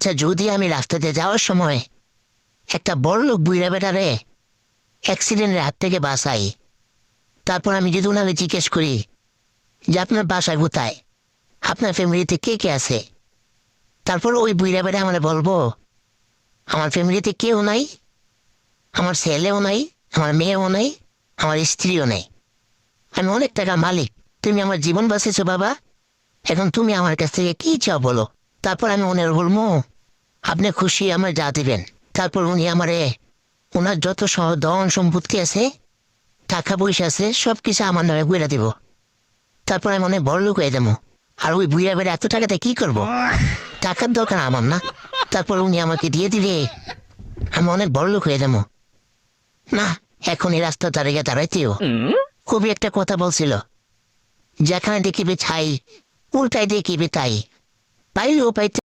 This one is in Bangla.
আচ্ছা, যদি আমি রাস্তাতে যাওয়ার সময় একটা বড় লোক বুইড়া বেটারে অ্যাক্সিডেন্টের হাত থেকে বাঁচাই, তারপর আমি যদি ওনাকে জিজ্ঞেস করি যে আপনার বাসায় কোথায়, আপনার ফ্যামিলিতে কে কে আছে, তারপর ওই বুইড়া বেটা আমার বলবো আমার ফ্যামিলিতে কেউ নাই, আমার ছেলেও নাই, আমার মেয়েও নাই, আমার স্ত্রীও নেই, আমি অনেক টাকার মালিক, তুমি আমার জীবন বাঁচিয়েছো বাবা, এখন তুমি আমার কাছ থেকে কি চাও বলো। তারপর আমি ওনার বলবো আপনি খুশি আমার যা দিবেন। তারপর উনি আমারে ওনার যত ধন সম্পত্তি আছে, টাকা পয়সা আছে, সব কিছু আমার নামে বুঝে দিব। তারপর আমি অনেক বড় লোক হয়ে যাবো। আর ওই বুড়িয়া বেড়ে এত টাকাতে কি করব? টাকার দরকার আমার না। তারপর উনি আমাকে দিয়ে দিলে আমি অনেক বড় লোক হয়ে যাবো। না, এখন এই রাস্তা দাঁড়িয়ে দাঁড়াইতেও খুবই একটা কথা বলছিল, যেখানে দেখিবে ছাই, উল্টাই দেখিবে তাই, পাইলেও পাইতে